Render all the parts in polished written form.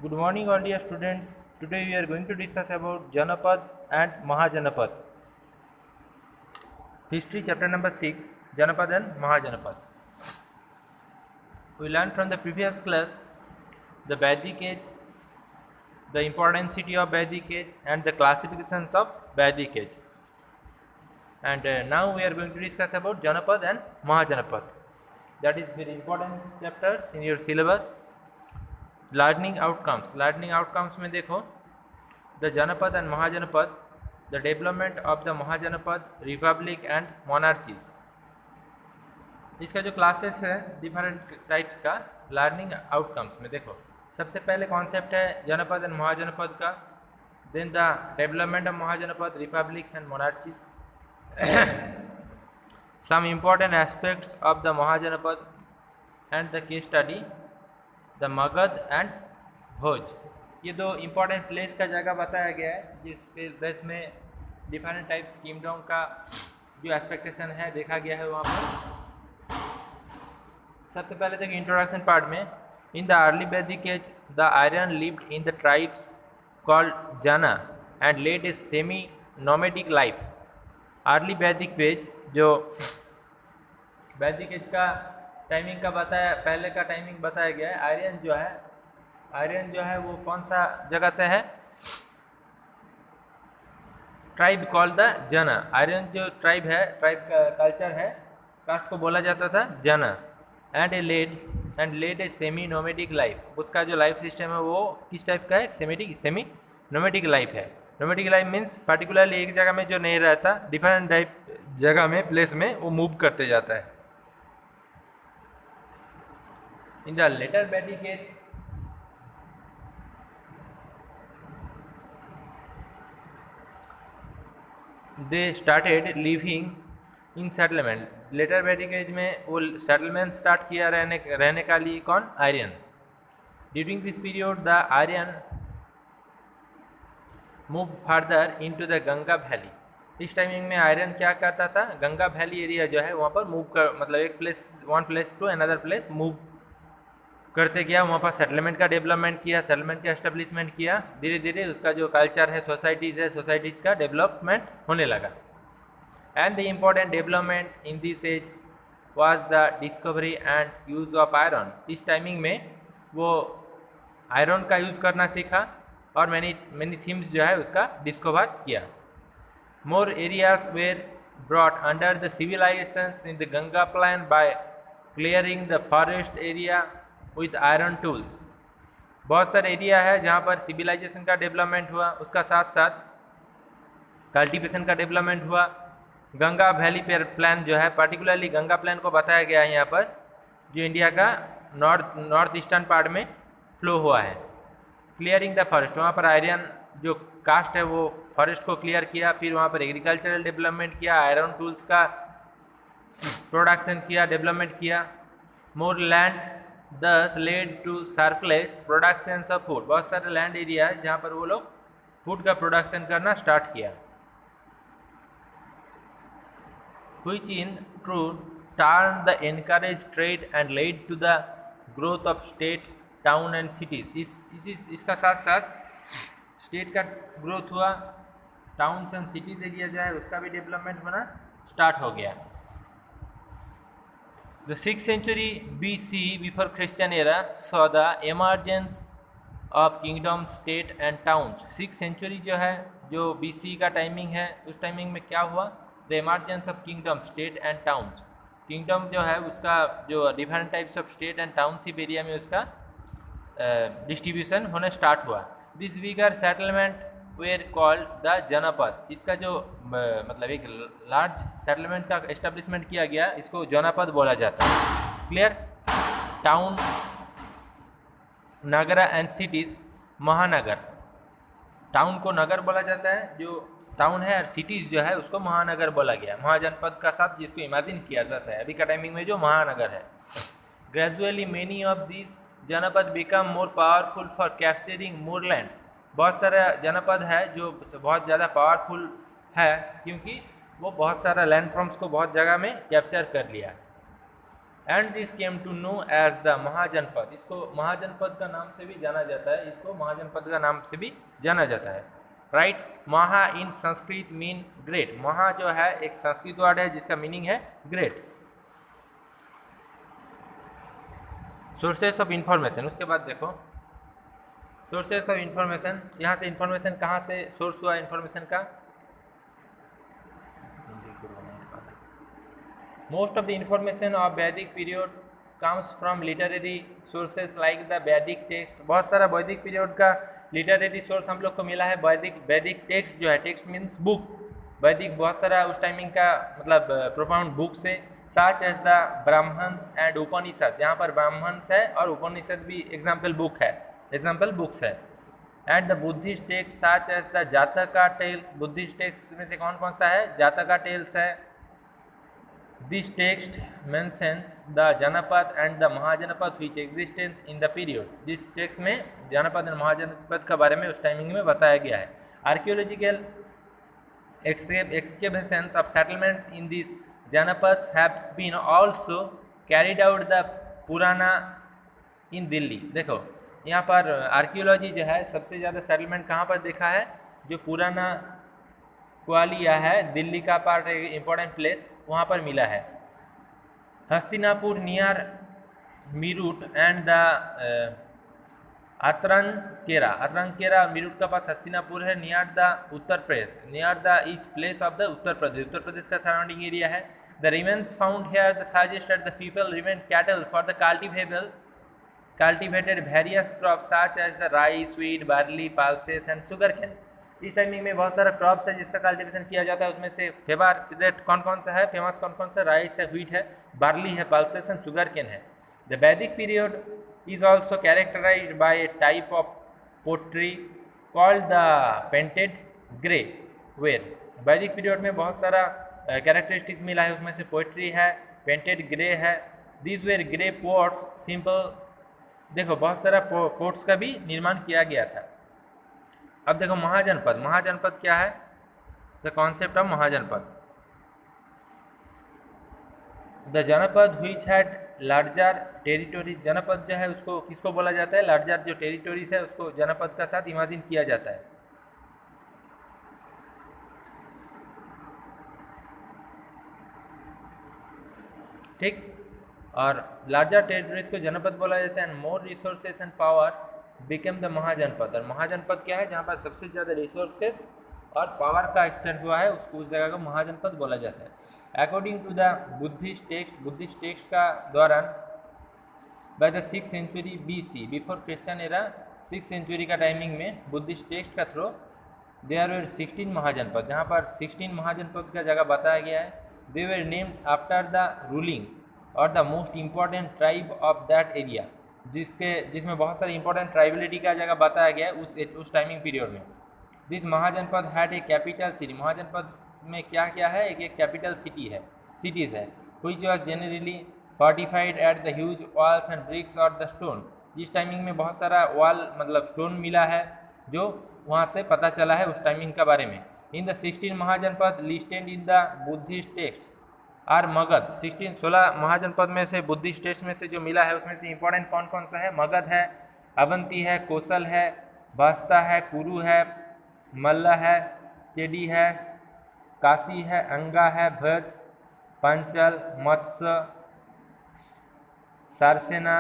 Good morning, all dear students. Today we are going to discuss about Janapad and Mahajanapad. History chapter number 6, Janapad and Mahajanapad. We learned from the previous class the Vedic age, the important city of Vedic age, and the classifications of Vedic age. And now we are going to discuss about Janapad and Mahajanapad. That is very important chapters in your syllabus. Learning outcomes में देखो the Janapad and Mahajanapad, the development of the Mahajanapad, Republic and monarchies. इसका जो classes है different types का learning outcomes में देखो, सबसे पहले कॉन्सेप्ट है जनपद एंड महाजनपद का, then the development of mahajanapada, republics and monarchies, some important aspects of the mahajanapada and the case study the Magadha and Bhoj. ये दो इम्पॉर्टेंट प्लेस का जगह बताया गया है जिसमें डिफरेंट टाइप्स किंगडम का जो एक्सपेक्टेशन है देखा गया है वहाँ पर. सबसे पहले देखिए इंट्रोडक्शन पार्ट में, in the early Vedic age the Aryan lived in the tribes called jana and led a semi nomadic life. Early Vedic age जो वैदिक एज का टाइमिंग का बताया, पहले का टाइमिंग बताया गया है. आर्यन जो है वो कौन सा जगह से है? ट्राइब कॉल्ड द जना. आर्यन जो ट्राइब है, ट्राइब का कल्चर है, कास्ट को बोला जाता था जना. And led a semi nomadic life. उसका जो लाइफ सिस्टम है वो किस टाइप का है? सेमी नोमेडिक लाइफ है. नोमेडिक लाइफ मीन्स पर्टिकुलरली एक जगह में जो नहीं रहता, डिफरेंट टाइप जगह में, प्लेस में वो मूव करते जाता है. In the later Vedic age they started living in settlement. Later Vedic age में वो सेटलमेंट स्टार्ट किया रहने का लिए कौन? Aryan. During this period the Aryan move further into the Ganga valley. इस टाइमिंग में आर्यन क्या करता था? गंगा वैली एरिया जो है वहाँ पर मूव कर, मतलब एक place, one place to another place move करते गया. वहाँ पर सेटलमेंट का डेवलपमेंट किया, सेटलमेंट का एस्टेब्लिशमेंट किया. धीरे धीरे उसका जो कल्चर है, सोसाइटीज़ का डेवलपमेंट होने लगा. And the important development in this age was the discovery and use of iron. इस टाइमिंग में वो आयरन का यूज़ करना सीखा और मैनी थीम्स जो है उसका डिस्कवर किया. More areas were brought under the civilisations in the Ganga plain by clearing the forest area with iron tools. बहुत सारे एरिया है जहाँ पर सिविलाइजेशन का डेवलपमेंट हुआ, उसका साथ साथ कल्टिवेशन का डेवलपमेंट हुआ. गंगा वैली प्लान जो है, पर्टिकुलरली गंगा प्लान को बताया गया है यहाँ पर, जो इंडिया का नॉर्थ ईस्टर्न पार्ट में फ्लो हुआ है. क्लियरिंग द फॉरेस्ट, वहाँ पर आयरन जो कास्ट है वो फॉरेस्ट को क्लियर किया. फिर वहाँ पर एग्रीकल्चरल डेवलपमेंट किया, आयरन टूल्स का प्रोडक्शन किया, डेवलपमेंट किया. More land thus led to surplus production of food. बहुत सारे लैंड एरिया है जहाँ पर वो लोग फूड का प्रोडक्शन करना स्टार्ट किया. Which in turn turned the encouraged trade and led to the growth of state, town and cities. इसका साथ साथ स्टेट का ग्रोथ हुआ, टाउन्स एंड सिटीज एरिया जो है उसका भी डेवलपमेंट होना स्टार्ट हो गया. The 6th century BC before Christian era saw the emergence of kingdom, state and towns. 6th century जो है, जो BC का टाइमिंग है, उस टाइमिंग में क्या हुआ? The emergence of kingdom, state and towns. Kingdom जो है उसका जो different types of state and township area में उसका डिस्ट्रीब्यूशन होना स्टार्ट हुआ. This bigger settlement where called the जनपद. इसका जो मतलब एक लार्ज सेटलमेंट का एस्टेब्लिशमेंट किया गया, इसको जनपद बोला जाता है. Clear? Town, Nagar and cities, महानगर. टाउन को नगर बोला जाता है, जो टाउन है, और सिटीज़ जो है उसको महानगर बोला गया. महाजनपद का साथ जिसको इमेजिन किया जाता है अभी का टाइमिंग में जो महानगर है. ग्रेजुअली मेनी ऑफ दिस जनपद become more powerful for capturing more land. बहुत सारा जनपद है जो बहुत ज़्यादा पावरफुल है क्योंकि वो बहुत सारा लैंड फॉर्म्स को बहुत जगह में कैप्चर कर लिया. And this came to know as the mahajanapada. इसको महाजनपद का नाम से भी जाना जाता है, इसको महाजनपद का नाम से भी जाना जाता है, राइट। महा इन संस्कृत मीन ग्रेट। महा जो है एक संस्कृत वर्ड है जिसका मीनिंग है ग्रेट। सोर्सेस ऑफ इंफॉर्मेशन, उसके बाद देखो सोर्सेस ऑफ इंफॉर्मेशन, यहाँ से इंफॉर्मेशन कहाँ से सोर्स हुआ इंफॉर्मेशन का। Most of the information of Vedic period comes from literary sources like the Vedic text. बहुत सारा वैदिक पीरियड का लिटरेरी सोर्स हम लोग को मिला है। वैदिक टेक्स्ट जो है, टेक्स्ट मीन्स बुक, वैदिक बहुत सारा उस टाइमिंग का मतलब प्रोफाउंड बुक से, such as the Brahmanas and Upanishad. यहाँ पर ब्राह्मण्स है और उपनिषद भी एग्जाम्पल बुक है, एग्जाम्पल बुक्स है। And the Buddhist text such as the Jataka tales. Buddhist text में से कौन कौन सा है, जातका टेल्स है। This text mentions the janapada and the mahajanapada which existed in the period. जिस टेक्स्ट में जनपद और महाजनपद के बारे में उस टाइमिंग में बताया गया है। Archaeological excavations of settlements in these janapads have been also carried out the Purana in Delhi। देखो यहाँ पर आर्कियोलॉजी जो है सबसे ज़्यादा सेटलमेंट कहाँ पर देखा है, जो पुराना ग्वालिया है दिल्ली का पार्ट, एक इम्पोर्टेंट प्लेस वहाँ पर मिला है। हस्तिनापुर नियर मीरूट एंड द अतरंकेरा मीरूट का पास हस्तिनापुर है, near the Uttar Pradesh, near the इस place of the Uttar Pradesh का सराउंडिंग एरिया है। The remains found here the suggest that the people remain cattle for the cultivated various crops such as the rice, wheat, barley, pulses and sugarcane। इस timing में बहुत सारा crops है जिसका cultivation किया जाता है, उसमें से फेवरेट कौन कौन सा है, फेमस कौन कौन सा, राइस है, व्हीट है, बार्ली है, पल्सेस एंड शुगरकेन है। द वैदिक period is also characterized by a type of pottery called the painted grey ware। वैदिक पीरियड में बहुत सारा कैरेक्टरिस्टिक्स मिला है, उसमें से पोइट्री है, पेंटेड ग्रे है। This were grey pots simple. देखो बहुत सारा पोट्स का भी निर्माण किया गया था। अब देखो महाजनपद, महाजनपद क्या है, द कॉन्सेप्ट ऑफ महाजनपद। द जनपद व्हिच हैड लार्जर टेरिटोरीज। जनपद जो है उसको किसको बोला जाता है, लार्जर जो टेरिटोरीज है उसको जनपद का साथ इमेजिन किया जाता है। ठीक, और लार्जर टेरिटोरीज को जनपद बोला जाता है। And more resources and powers became the mahajanapada. और महाजनपद क्या है, जहाँ पर सबसे ज़्यादा रिसोर्सेस और पावर का एक्सटेंड हुआ है उसको, उस जगह को महाजनपद बोला जाता है। According to the Buddhist text का दौरान by the 6th century BC, before Christian era, 6th century का टाइमिंग में बुद्धिस्ट टेक्स्ट का थ्रू देयर वर 16 महाजनपद, जहाँ पर 16 महाजनपद का जगह बताया गया है। They were named after the ruling और the most important tribe of that area, जिसमें बहुत सारी इंपॉर्टेंट ट्राइबलिटी का जगह बताया गया है उस टाइमिंग पीरियड में। This mahajanapada had a capital city. Mahajanapada में क्या क्या है, एक कैपिटल सिटीज़ है, which was generally fortified at the huge walls and bricks और द स्टोन। जिस टाइमिंग में बहुत सारा वॉल मतलब स्टोन मिला है, जो वहाँ से पता चला है उस टाइमिंग के बारे में। In the 16 mahajanapada listed in the Buddhist text are Magadha. 16 mahajanapada में से बुद्धिस्ट टेक्स्ट में से जो मिला है उसमें से इंपॉर्टेंट कौन कौन सा है, मगध है, अवंती है, कौशल है, बस्ता है, कुरु है, मल्ला है, चेडी है, काशी है, अंगा है, भज, पंचल, मत्स्य, सारसेना,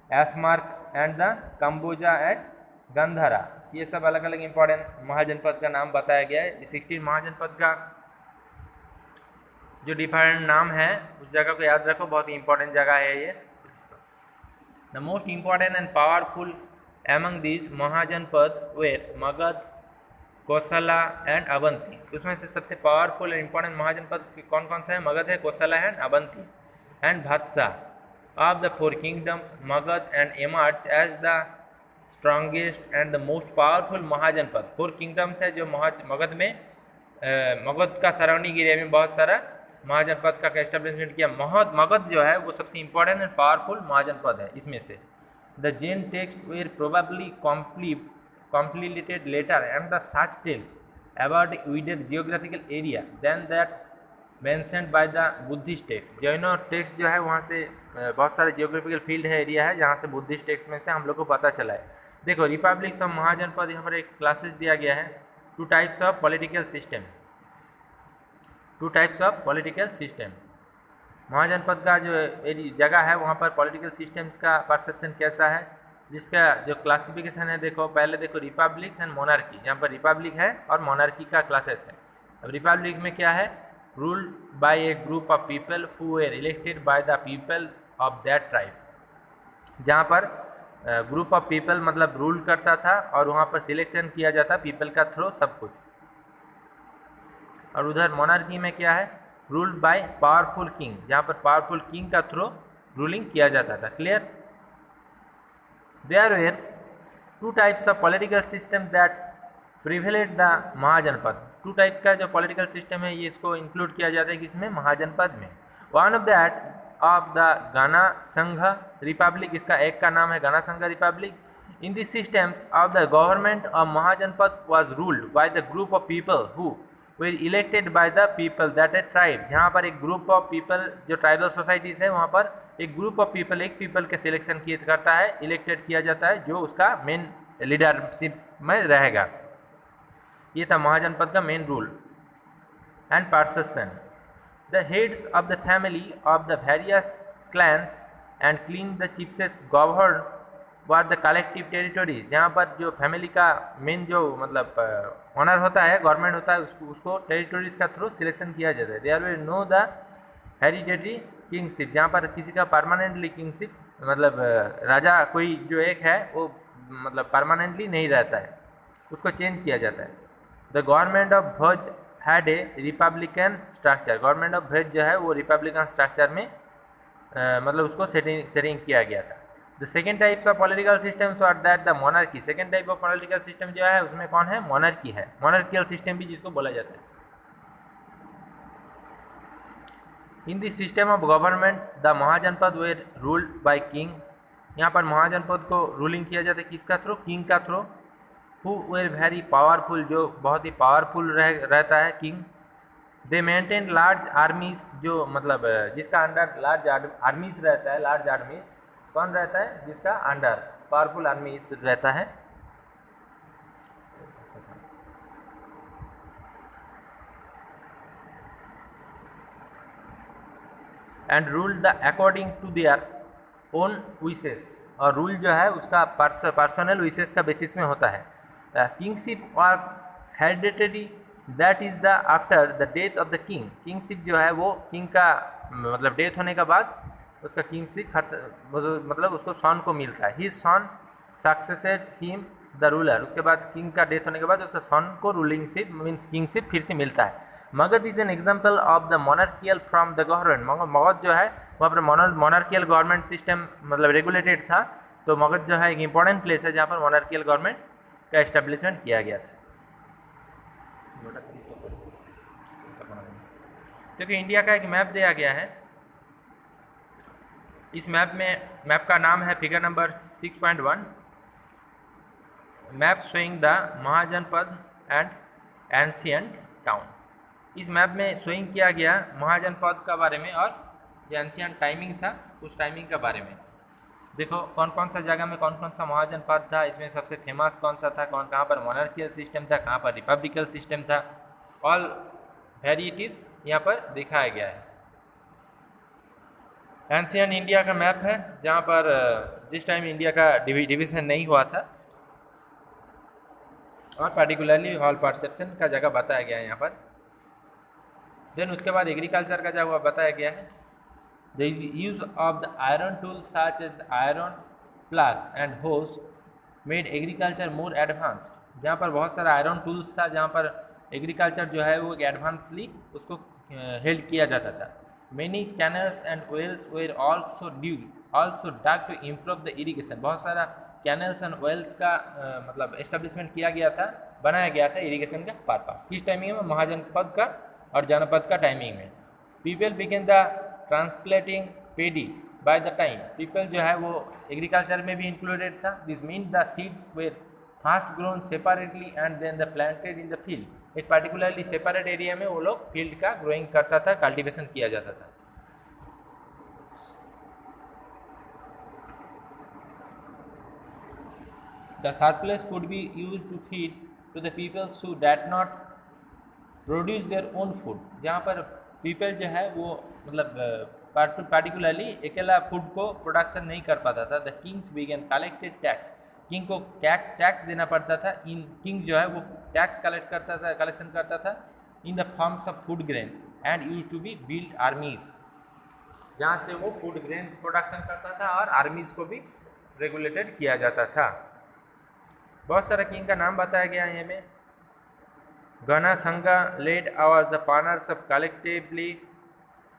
एस्मार्क and the Kamboja and Gandhara. ये सब अलग अलग इंपॉर्टेंट महाजनपद का नाम बताया गया है। 16 महाजनपद का जो डिफरेंट नाम है उस जगह को याद रखो, बहुत ही इंपॉर्टेंट जगह है ये। The most important and powerful among this mahajanapada were Magadha, Kosala and Avanti. उसमें से सबसे पावरफुल एंड इंपॉर्टेंट महाजनपद कौन कौन सा है, मगध है, कौशला है, Avanti and Vatsa. Of the 4 kingdoms Magadha and emerge as the strongest and the most powerful mahajanapada. 4 kingdoms है जो मगध में मगध का सराउंडिंग एरिया में बहुत सारा महाजनपद का एस्टेब्लिशमेंट किया। मगध जो है वो सबसे इंपॉर्टेंट एंड पावरफुल महाजनपद है इसमें से। The Jain text were probably completed later and the such tales about a wider geographical area than that mentioned by the Buddhist text. Jaina text जो है वहाँ से बहुत सारे जियोग्राफिकल फील्ड है, एरिया है जहाँ से बुद्धिस्ट टेक्स्ट में से हम लोग को पता चला है। देखो रिपब्लिक्स ऑफ महाजनपद यहाँ पर एक क्लासेस दिया गया है। Two types of political system, two types of political system. Mahajanapada का जो जगह है वहाँ पर पॉलिटिकल सिस्टम्स का परसेप्शन कैसा है, जिसका जो क्लासिफिकेशन है देखो, पहले देखो रिपब्लिक्स एंड मोनार्की। यहाँ पर रिपब्लिक है और मोनार्की का क्लासेस है। अब रिपब्लिक में क्या है, ruled by A group of people who were elected by the people of that tribe. जहाँ पर ग्रुप ऑफ पीपल मतलब रूल करता था और वहाँ पर सिलेक्शन किया जाता पीपल का थ्रू सब कुछ। और उधर मोनार्की में क्या है, रूल्ड बाय पावरफुल किंग, जहाँ पर पावरफुल किंग का थ्रू रूलिंग किया जाता था। Clear? There were two types of political system that prevailed the mahajanapada. Two type का जो पॉलिटिकल सिस्टम है ये इसको इंक्लूड किया जाता है किसमें, महाजनपद में। One of that of the गणा संघ रिपब्लिक, इसका एक का नाम है gana sangha republic. In this systems of the government of mahajanapada was ruled by the group of people who were elected by the people that a tribe. जहाँ पर एक ग्रुप ऑफ पीपल, जो ट्राइबल सोसाइटीज है वहाँ पर एक ग्रुप ऑफ पीपल, एक people के सिलेक्शन किया करता है, इलेक्टेड किया जाता है, जो उसका मेन लीडरशिप में रहेगा। ये था महाजनपद का main rule and perception. The heads of the family of the various clans and clean the chiefs govern was the collective territories. जहाँ पर जो फैमिली का मेन जो मतलब ऑनर होता है, गवर्नमेंट होता है, उसको टेरिटोरीज का थ्रू सिलेक्शन किया जाता है। There will no the hereditary kingship, जहाँ पर किसी का परमानेंटली किंगशिप मतलब राजा कोई जो एक है वो मतलब परमानेंटली नहीं रहता है, उसको चेंज किया जाता है। The government of Bhoj had a republican structure. Government of Bhoj जो है वो रिपब्लिकन स्ट्रक्चर में मतलब उसको सेटिंग किया गया था। The second types of political systems are that the monarchy. Second type of political system जो है उसमें कौन है, मोनार्की है। मोनार्कियल सिस्टम भी जिसको बोला जाता है। In this system of government the mahajanapada were ruled by king. यहाँ पर महाजनपद को रूलिंग किया जाता है किसका थ्रू, किंग का through. Who were very powerful, जो बहुत ही पावरफुल रहता है king. They maintain large armies, जो मतलब जिसका अंडर लार्ज आर्मीज रहता है। लार्ज आर्मीज कौन रहता है, जिसका अंडर पावरफुल आर्मीज रहता है। And rule the according to their own wishes. और रूल जो है उसका पर्सनल विशेस का बेसिस में होता है। Kingship was hereditary, that is the after the death of the king. Kingship जो है वो किंग का मतलब डेथ होने के बाद उसका किंगशिप मतलब उसको सन को मिलता है। ही सन सक्सेसेड हिम द रूलर। उसके बाद किंग का डेथ होने के बाद उसका सन को रूलिंगशिप मीन्स किंगशिप फिर से मिलता है। Magadh is an example of the monarchial from the government. Magadh जो है वहाँ पर मोनार्कियल गवर्नमेंट सिस्टम मतलब रेगुलेटेड था। तो मगध जो है एक इंपॉर्टेंट प्लेस है जहाँ पर मोनार्कियल गवर्नमेंट का एस्टेब्लिशमेंट किया गया था। देखिए इंडिया का एक मैप दिया गया है। इस मैप का नाम है figure number 6.1, map showing the mahajanapada and ancient town. इस मैप में शोइंग किया गया महाजनपद का बारे में और जो एंशियंट टाइमिंग था उस टाइमिंग के बारे में। देखो कौन कौन सा जगह में कौन कौन सा महाजनपद था, इसमें सबसे फेमस कौन सा था, कहाँ पर मोनार्कियल सिस्टम था, कहाँ पर रिपब्लिकल सिस्टम था, ऑल वेरिएटीज यहाँ पर दिखाया गया है। एंशियंट इंडिया का मैप है जहाँ पर जिस टाइम इंडिया का डिवीज़न नहीं हुआ था और पर्टिकुलरली हॉल परसेप्शन का जगह बताया गया है यहाँ पर। देन उसके बाद एग्रीकल्चर का जगह बताया गया है। The use of the iron tools such as the iron ploughs and hoes made agriculture more advanced. जहाँ पर बहुत सारा आयरन टूल्स था, जहाँ पर एग्रीकल्चर जो है वो एडवांसली उसको हेल्ड किया जाता था। Many canals and wells were also dug to improve the irrigation. बहुत सारा कैनल्स एंड वेल्स का मतलब एस्टेब्लिशमेंट किया गया था, बनाया गया था इरीगेशन का पर्पस। किस टाइमिंग में, महाजनपद का और जनपद का टाइमिंग में। People began the transplanting paddy by the time. People जो है वो एग्रीकल्चर में भी इंक्लूडेड था। This mean the seeds were first grown separately and then the planted in the field. एक पार्टिकुलरली सेपरेट एरिया में वो लोग फील्ड का ग्रोइंग करता था, कल्टीवेशन किया जाता था। The surplus could be used to feed to the people who did not produce their own food। जहाँ पर पीपल जो है वो मतलब पार्टिकुलरली अकेला फूड को प्रोडक्शन नहीं कर पाता था। The kings began collected tax. King को टैक्स देना पड़ता था। इन किंग जो है वो टैक्स कलेक्शन करता था in the forms of food grain and use to be build armies. जहाँ से वो फूड ग्रेन प्रोडक्शन करता था और आर्मीज को भी रेगुलेटेड किया जाता था। बहुत सारा किंग का नाम बताया गया है। में गणासंगा लेड आवाज the partners of collectively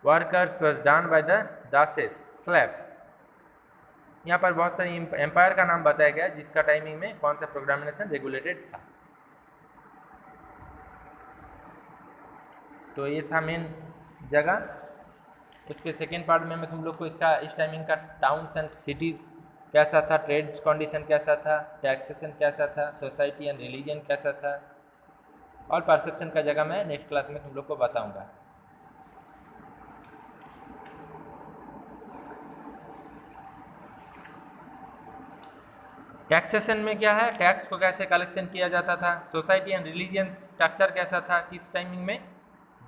workers was done by the dasas slaves. यहाँ पर बहुत सारी एम्पायर का नाम बताया गया जिसका टाइमिंग में कौन सा प्रोग्रामिनेशन रेगुलेटेड था। तो ये था मेन जगह। उसके सेकेंड पार्ट में मैं तुम लोग को इसका इस टाइमिंग का टाउन्स एंड सिटीज़ कैसा था, ट्रेड कंडीशन कैसा था, टैक्सेशन कैसा था, सोसाइटी एंड रिलीजन कैसा था और परसेप्शन का जगह मैं नेक्स्ट क्लास में तुम लोग को बताऊंगा। टैक्सेशन में क्या है, टैक्स को कैसे कलेक्शन किया जाता था, सोसाइटी एंड रिलीजन स्ट्रक्चर कैसा था, किस टाइमिंग में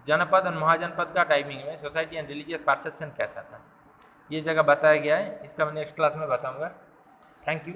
जनपद और महाजनपद का टाइमिंग में सोसाइटी एंड रिलीजियस परसेप्शन कैसा था, ये जगह बताया गया है। इसका मैं नेक्स्ट क्लास में बताऊंगा। Thank you.